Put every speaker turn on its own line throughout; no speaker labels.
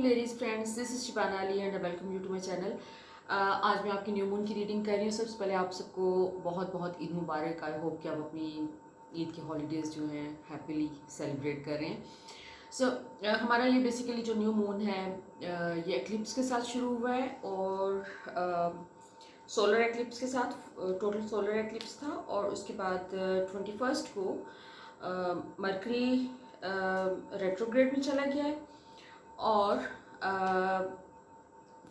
Dairies friends, this is Shibana Ali and welcome you to my channel. आज मैं आपकी new moon की रीडिंग कर रही हूँ। सबसे पहले आप सबको बहुत बहुत ईद मुबारक। आई होप कि आप अपनी ईद के हॉलीडेज़ जो हैं हैप्पीली सेलिब्रेट कर रहे हैं। हमारा ये बेसिकली जो न्यू मून है ये एक्लिप्स के साथ शुरू हुआ है और सोलर एक्लिप्स के साथ टोटल सोलर एक्लिप्स था। और उसके बाद 21 को मरकरी रेट्रोग्रेड में चला गया है और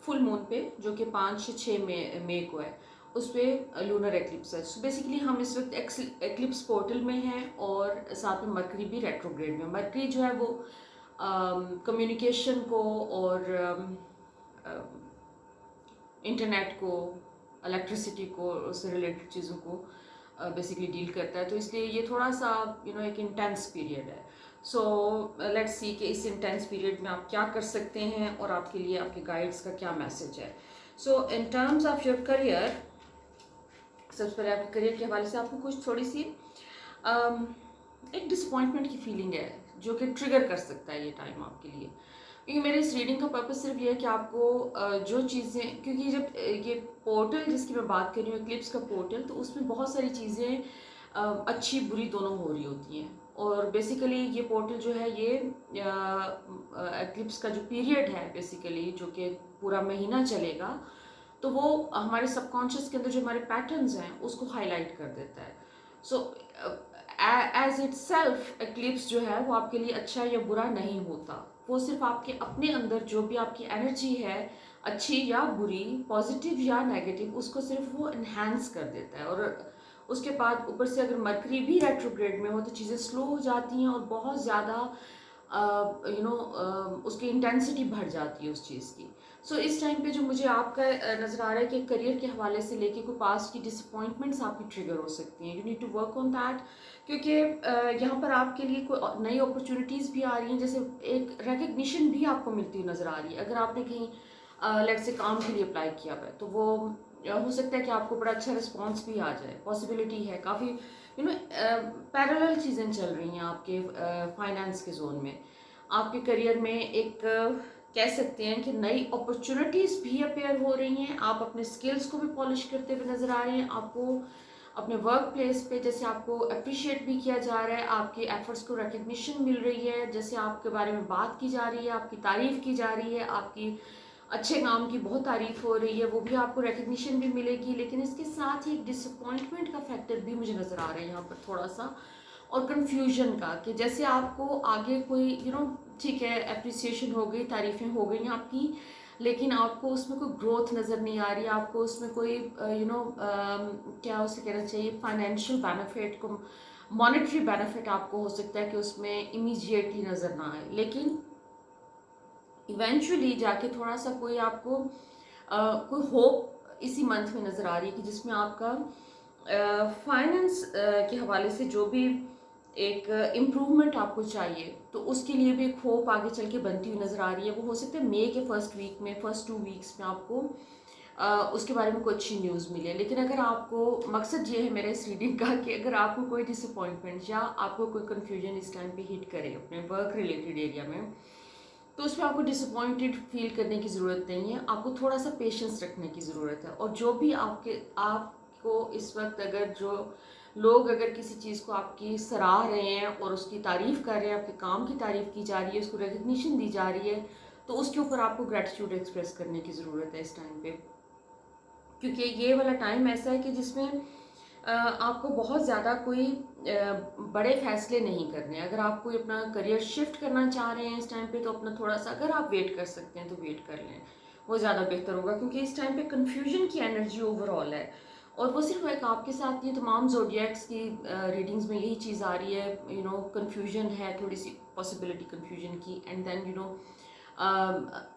फुल मून पे जो कि 5 से 6 मई को है उस पर लूनर एक्लिप्स है। सो बेसिकली हम इस वक्त एक्लिप्स पोर्टल में हैं और साथ में मरकरी भी रेट्रोग्रेड में। मरकरी जो है वो कम्युनिकेशन को और इंटरनेट को, इलेक्ट्रिसिटी को, उससे रिलेटेड चीज़ों को बेसिकली डील करता है। तो इसलिए ये थोड़ा सा एक इंटेंस पीरियड है। सो लेट्स सी कि इस इंटेंस पीरियड में आप क्या कर सकते हैं और आपके लिए आपके गाइड्स का क्या मैसेज है। So in terms of your career, सबसे पहले आपके करियर के हवाले से आपको कुछ थोड़ी सी एक डिसअपॉइंटमेंट की फीलिंग है जो कि ट्रिगर कर सकता है ये टाइम आपके लिए। क्योंकि मेरे इस रीडिंग का पर्पस सिर्फ ये है कि आपको जो चीज़ें, क्योंकि जब ये पोर्टल जिसकी मैं बात कर रही हूँ एक्लिप्स का पोर्टल, तो उसमें बहुत सारी चीज़ें अच्छी बुरी दोनों हो रही होती हैं। और बेसिकली ये पोर्टल जो है ये एक्लिप्स का जो पीरियड है बेसिकली जो कि पूरा महीना चलेगा, तो वो हमारे सबकॉन्शियस के अंदर जो हमारे पैटर्न्स हैं उसको हाईलाइट कर देता है। So as itself eclipse जो है वो आपके लिए अच्छा या बुरा नहीं होता। वो सिर्फ आपके अपने अंदर जो भी आपकी एनर्जी है, अच्छी या बुरी, पॉजिटिव या नेगेटिव, उसको सिर्फ वो इन्हांस कर देता है। और उसके बाद ऊपर से अगर मरकरी भी रेट्रोग्रेड में हो तो चीज़ें स्लो हो जाती हैं और बहुत ज़्यादा उसकी इंटेंसिटी बढ़ जाती है उस चीज़ की। इस टाइम पे जो मुझे आपका नज़र आ रहा है कि करियर के हवाले से लेके कोई पास्ट की डिसअपॉइंटमेंट्स आपकी ट्रिगर हो सकती हैं। You need to work on that, क्योंकि यहाँ पर आपके लिए कोई नई अपॉर्चुनिटीज़ भी आ रही हैं, जैसे एक रिकग्निशन भी आपको मिलती हुई नज़र आ रही है। अगर आपने कहीं लेट्स से काम के लिए अप्लाई किया हुआ है तो वो हो सकता है कि आपको बड़ा अच्छा रिस्पॉन्स भी आ जाए, पॉसिबिलिटी है। काफ़ी पैरेलल चीज़ें चल रही हैं आपके फाइनेंस के जोन में। आपके करियर में एक कह सकते हैं कि नई अपॉर्चुनिटीज़ भी अपेयर हो रही हैं। आप अपने स्किल्स को भी पॉलिश करते हुए नज़र आ रहे हैं। आपको अपने वर्क प्लेस पे जैसे आपको अप्रिशिएट भी किया जा रहा है, आपके एफर्ट्स को रिकग्निशन मिल रही है, जैसे आपके बारे में बात की जा रही है, आपकी तारीफ़ की जा रही है, आपकी अच्छे काम की बहुत तारीफ़ हो रही है, वो भी आपको रिकग्निशन भी मिलेगी। लेकिन इसके साथ ही डिसअपॉइंटमेंट का फैक्टर भी मुझे नज़र आ रहा है यहाँ पर थोड़ा सा, और कन्फ्यूजन का, कि जैसे आपको आगे कोई ठीक है अप्रिसिएशन हो गई, तारीफ़ें हो गई आपकी, लेकिन आपको उसमें कोई ग्रोथ नज़र नहीं आ रही। आपको उसमें कोई क्या उसे कहना चाहिए, फाइनेंशियल बेनिफिट को, मॉनेटरी बेनिफिट आपको हो सकता है कि उसमें इमीडिएटली नज़र ना आए, लेकिन इवेंचुअली जाके थोड़ा सा कोई आपको कोई होप इसी मंथ में नज़र आ रही है कि जिसमें आपका फाइनेंस के हवाले से जो भी एक इम्प्रूवमेंट आपको चाहिए, तो उसके लिए भी एक होप आगे चल के बनती हुई नज़र आ रही है। वो हो सकता है मई के फर्स्ट वीक में, फर्स्ट 2 वीक्स में आपको उसके बारे में कोई अच्छी न्यूज़ मिले। लेकिन अगर आपको, मकसद ये है मेरा इस रीडिंग का कि अगर आपको कोई डिसअपॉइंटमेंट या आपको कोई कन्फ्यूजन इस टाइम पे हिट करे अपने वर्क रिलेटेड एरिया में, तो उसमें आपको डिसअपॉइंटेड फील करने की ज़रूरत नहीं है। आपको थोड़ा सा पेशेंस रखने की ज़रूरत है। और जो भी आपको इस वक्त अगर जो लोग अगर किसी चीज़ को आपकी सराह रहे हैं और उसकी तारीफ़ कर रहे हैं, आपके काम की तारीफ़ की जा रही है, उसको रिकग्निशन दी जा रही है, तो उसके ऊपर आपको ग्रेटिट्यूड एक्सप्रेस करने की ज़रूरत है इस टाइम पे। क्योंकि ये वाला टाइम ऐसा है कि जिसमें आपको बहुत ज़्यादा कोई बड़े फैसले नहीं करने। अगर आप कोई अपना करियर शिफ्ट करना चाह रहे हैं इस टाइम पे, तो अपना थोड़ा सा अगर आप वेट कर सकते हैं तो वेट कर लें, वो ज़्यादा बेहतर होगा। क्योंकि इस टाइम पे कन्फ्यूजन की एनर्जी ओवरऑल है, और वो सिर्फ एक आपके साथ नहीं, तमाम ज़ोडिएक्स की रीडिंग्स में यही चीज़ आ रही है। कन्फ्यूजन है, थोड़ी सी पॉसिबिलिटी कन्फ्यूजन की, एंड देन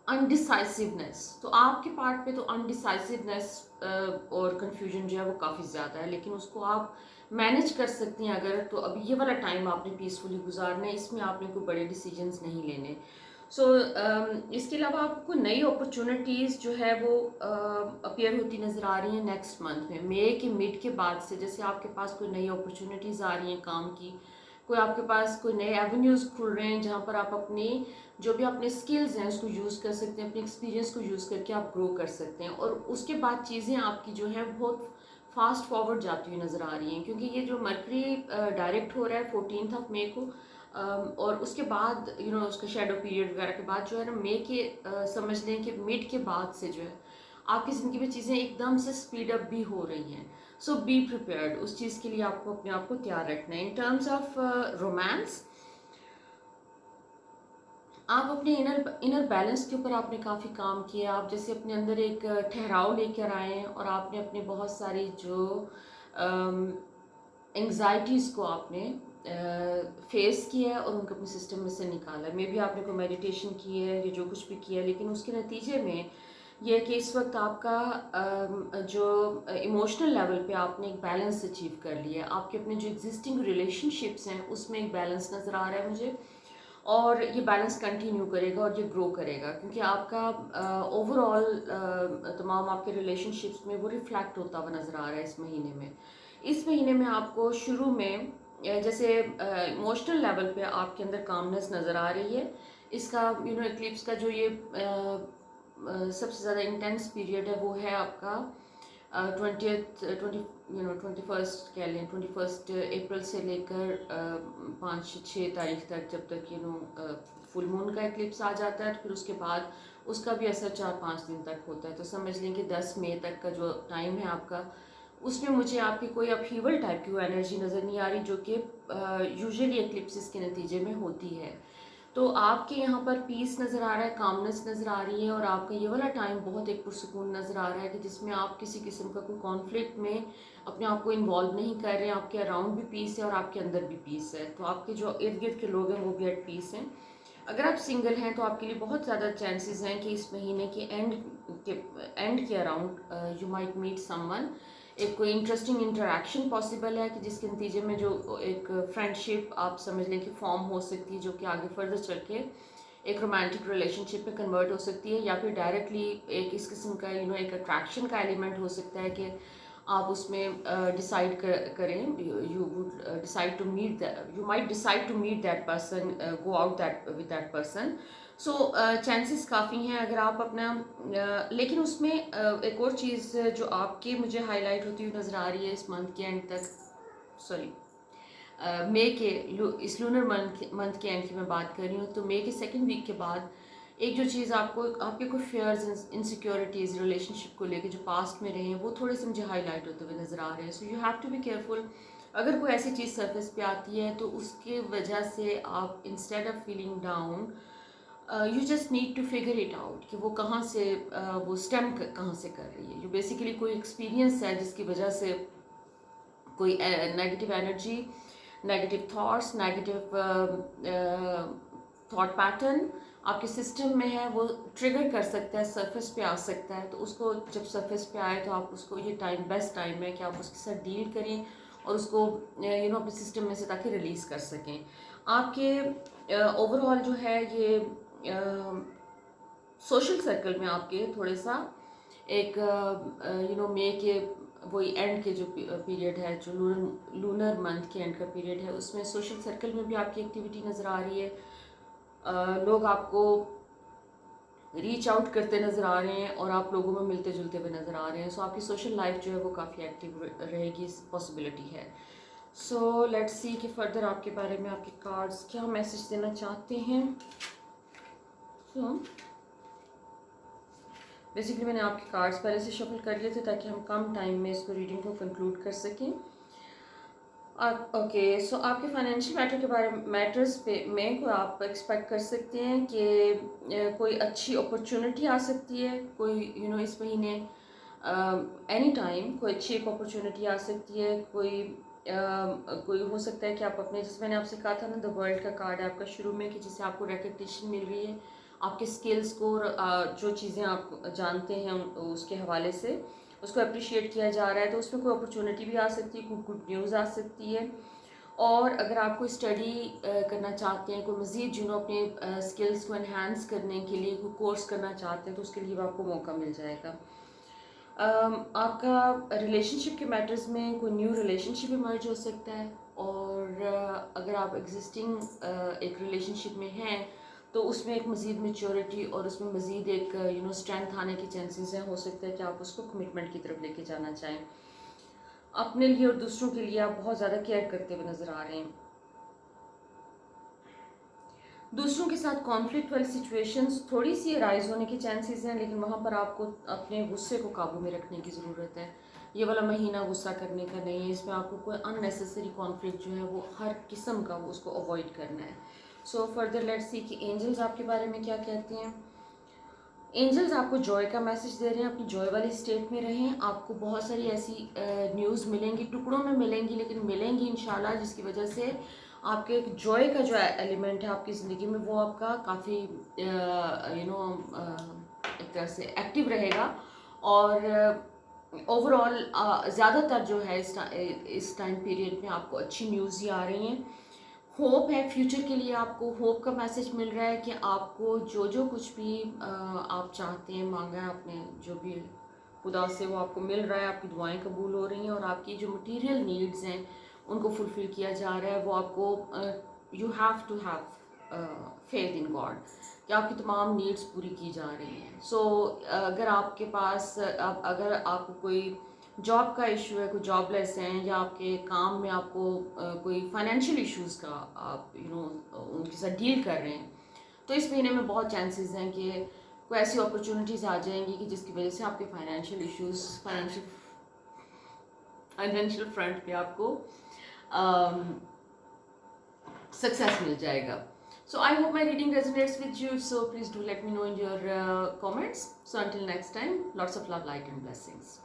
अनडिसाइसिवनेस। तो आपके पार्ट पे तो अनडिसाइसिवनेस और कन्फ्यूजन जो है वो काफ़ी ज़्यादा है, लेकिन उसको आप मैनेज कर सकती हैं अगर, तो अभी ये वाला टाइम आपने पीसफुली गुजारना है, इसमें आपने कोई बड़े डिसीजंस नहीं लेने। इसके अलावा आपको नई अपॉर्चुनिटीज़ जो है वो अपीयर होती नज़र आ रही हैं नेक्स्ट मंथ में, मई के मिड के बाद से। जैसे आपके पास कोई नई अपॉर्चुनिटीज़ आ रही हैं काम की, कोई आपके पास कोई नए एवेन्यूज़ खुल रहे हैं जहाँ पर आप अपनी जो भी अपने स्किल्स हैं उसको यूज़ कर सकते हैं, अपने एक्सपीरियंस को यूज़ करके आप ग्रो कर सकते हैं। और उसके बाद चीज़ें आपकी जो है बहुत फास्ट फॉरवर्ड जाती हुई नज़र आ रही हैं, क्योंकि ये जो मरकरी डायरेक्ट हो रहा है 14 मई को, और उसके बाद उसका शेडो पीरियड वगैरह के बाद जो है ना, मई के समझ लें कि मिड के बाद से जो है आपकी ज़िंदगी में चीज़ें एकदम से स्पीड अप भी हो रही हैं। सो बी प्रिपेयर्ड, उस चीज़ के लिए आपको अपने आप को तैयार रखना है। इन टर्म्स ऑफ रोमांस, आप अपने इनर बैलेंस के ऊपर आपने काफ़ी काम किया। आप जैसे अपने अंदर एक ठहराव लेकर आए हैं और आपने अपने बहुत सारी जो एंग्जाइटीज़ को आपने फेस किया है और उनको अपने सिस्टम में से निकाला है। मे बी आपने कोई मेडिटेशन की है या जो कुछ भी किया है, लेकिन उसके नतीजे में यह है कि इस वक्त आपका जो इमोशनल लेवल पे आपने एक बैलेंस अचीव कर लिया है। आपके अपने जो एग्जिस्टिंग रिलेशनशिप्स हैं उसमें एक बैलेंस नज़र आ रहा है मुझे, और ये बैलेंस कंटिन्यू करेगा और ये ग्रो करेगा, क्योंकि आपका ओवरऑल तमाम आपके रिलेशनशिप्स में वो रिफ्लेक्ट होता हुआ नज़र आ रहा है इस महीने में। इस महीने में आपको शुरू में जैसे इमोशनल लेवल पे आपके अंदर कामनेस नज़र आ रही है। इसका इक्लिप्स का जो ये सबसे ज़्यादा इंटेंस पीरियड है वो है आपका 21st कह लें, 21 अप्रैल से लेकर 5-6 तारीख तक, जब तक फुल मून का इक्लिप्स आ जाता है। तो फिर उसके बाद उसका भी असर 4-5 दिन तक होता है। तो समझ लें कि 10 मई तक का जो टाइम है आपका, उसमें मुझे आपकी कोई अपहीवल टाइप की वो एनर्जी नज़र नहीं आ रही, जो कि यूजुअली एक्लिप्सिस के नतीजे में होती है। तो आपके यहाँ पर पीस नज़र आ रहा है, कामनेस नज़र आ रही है, और आपका ये वाला टाइम बहुत एक पुरसुकून नज़र आ रहा है कि जिसमें आप किसी किस्म का कोई कॉन्फ्लिक्ट में अपने आप को इन्वॉल्व नहीं कर रहे हैं। आपके अराउंड भी पीस है और आपके अंदर भी पीस है, तो आपके जो इर्द गिर्द के लोग हैं वो भी एट पीस हैं। अगर आप सिंगल हैं तो आपके लिए बहुत ज़्यादा चांसेस हैं कि इस महीने के एंड के around you might meet someone, एक कोई इंटरेस्टिंग इंटरेक्शन पॉसिबल है कि जिसके नतीजे में जो एक फ्रेंडशिप आप समझ लें कि फॉर्म हो सकती है, जो कि आगे फर्दर चल के एक रोमांटिक रिलेशनशिप में कन्वर्ट हो सकती है, या फिर डायरेक्टली एक इस किस्म का एक अट्रैक्शन का एलिमेंट हो सकता है कि आप उसमें डिसाइड करें, you would decide to meet you might decide to meet that person, go out that with that person. So chances काफ़ी हैं अगर आप अपना लेकिन उसमें एक और चीज़ जो आपकी मुझे हाईलाइट होती हुई नज़र आ रही है इस मंथ के एंड तक, सॉरी मई के इस लूनर मंथ के एंड की मैं बात कर रही हूँ। तो मई के सेकेंड वीक के बाद एक जो चीज़ आपको आपके कोई फेयर्स इनसिक्योरिटीज़ रिलेशनशिप को लेके जो पास्ट में रहे हैं वो थोड़े से मुझे हाईलाइट होते हुए नज़र आ रहे हैं। So you have to be careful. अगर कोई ऐसी चीज़ सरफेस पे आती है तो उसके वजह से आप instead of feeling down, you just need to figure it out कि वो कहाँ से वो स्टेम कहाँ से कर रही है। जो बेसिकली कोई एक्सपीरियंस है जिसकी वजह से कोई negative energy, negative thoughts, negative thought pattern आपके सिस्टम में है, वो ट्रिगर कर सकता है, सरफेस पे आ सकता है। तो उसको जब सरफेस पे आए तो आप उसको, ये टाइम बेस्ट टाइम है कि आप उसके साथ डील करें और उसको अपने सिस्टम में से ताकि रिलीज़ कर सकें। आपके ओवरऑल जो है ये सोशल सर्कल में आपके थोड़ा सा एक मई के वही एंड के जो पीरियड है, जो लूनर मंथ के एंड का पीरियड है, उसमें सोशल सर्कल में भी आपकी एक्टिविटी नज़र आ रही है। लोग आपको रीच आउट करते नज़र आ रहे हैं और आप लोगों में मिलते जुलते हुए नज़र आ रहे हैं। सो आपकी सोशल लाइफ जो है वो काफ़ी एक्टिव रहेगी, इस पॉसिबिलिटी है। सो लेट्स सी कि फर्दर आपके बारे में आपके कार्ड्स क्या मैसेज देना चाहते हैं। सो बेसिकली मैंने आपके कार्ड्स पहले से शफल कर लिए थे ताकि हम कम टाइम में इसको रीडिंग को कंक्लूड कर सकें। ओके, सो आपके फाइनेंशियल मैटर के बारे में मैटर्स पे में को आप एक्सपेक्ट कर सकते हैं कि कोई अच्छी अपॉर्चुनिटी आ सकती है, कोई इस महीने एनी टाइम कोई अच्छी एक अपॉर्चुनिटी आ सकती है। कोई हो सकता है कि आप अपने, जैसे मैंने आपसे कहा था ना, द वर्ल्ड का कार्ड है आपका शुरू में, कि जिससे आपको रिकग्निशन मिल रही है आपके स्किल्स को, जो चीज़ें आप जानते हैं उसके हवाले से उसको अप्रिशिएट किया जा रहा है। तो उसमें कोई अपॉर्चुनिटी भी आ सकती है, कोई गुड न्यूज़ आ सकती है। और अगर आप कोई स्टडी करना चाहते हैं, कोई मज़ीद अपने स्किल्स को एनहांस करने के लिए कोई कोर्स करना चाहते हैं, तो उसके लिए भी आपको मौका मिल जाएगा। आपका रिलेशनशिप के मैटर्स में कोई न्यू रिलेशनशिप इमर्ज हो सकता है, और अगर आप एग्जिस्टिंग एक रिलेशनशिप में हैं तो उसमें एक मज़ीद मेच्योरिटी और उसमें मज़ीद एक स्ट्रेंथ आने की चांसेस हैं। हो सकता है कि आप उसको कमिटमेंट की तरफ लेके जाना चाहें। अपने लिए और दूसरों के लिए आप बहुत ज़्यादा केयर करते हुए नज़र आ रहे हैं। दूसरों के साथ कॉन्फ्लिक्ट वाली सिचुएशंस थोड़ी सी राइज होने की चांसेस हैं, लेकिन वहाँ पर आपको अपने गुस्से को काबू में रखने की ज़रूरत है। ये वाला महीना गुस्सा करने का नहीं है, इसमें आपको कोई अननेसेसरी कॉन्फ्लिक्ट जो है वो हर किस्म का वो उसको अवॉइड करना है। सो फर्दर लेट्स सी कि एंजल्स आपके बारे में क्या कहते हैं। एंजल्स आपको जॉय का मैसेज दे रहे हैं, अपनी जॉय वाली स्टेट में रहें। आपको बहुत सारी ऐसी न्यूज़ मिलेंगी, टुकड़ों में मिलेंगी, लेकिन मिलेंगी इंशाल्लाह, जिसकी वजह से आपके एक जॉय का जो एलिमेंट है आपकी ज़िंदगी में वो आपका काफ़ी एक तरह से एक्टिव रहेगा। और ओवरऑल ज़्यादातर जो है इस टाइम पीरियड में आपको अच्छी न्यूज़ ही आ रही हैं। होप है फ्यूचर के लिए, आपको होप का मैसेज मिल रहा है कि आपको जो जो कुछ भी आप चाहते हैं, मांगा है आपने जो भी खुदा से, वो आपको मिल रहा है। आपकी दुआएं कबूल हो रही हैं और आपकी जो मटेरियल नीड्स हैं उनको फुलफ़िल किया जा रहा है। वो आपको you have to have faith in God कि आपकी तमाम नीड्स पूरी की जा रही हैं। सो अगर आपके पास अगर आपको कोई जॉब का इशू है, कोई जॉबलेस हैं, या आपके काम में आपको कोई फाइनेंशियल इश्यूज़ का आप उनके साथ डील कर रहे हैं, तो इस महीने में बहुत चांसेस हैं कि कोई ऐसी अपॉर्चुनिटीज़ आ जाएंगी कि जिसकी वजह से आपके फाइनेंशियल इश्यूज़ फाइनेंशियल फ्रंट पे आपको सक्सेस मिल जाएगा। So I hope my reading resonates with you. So please do let me know in your comments. So until next time, lots of love, light and blessings.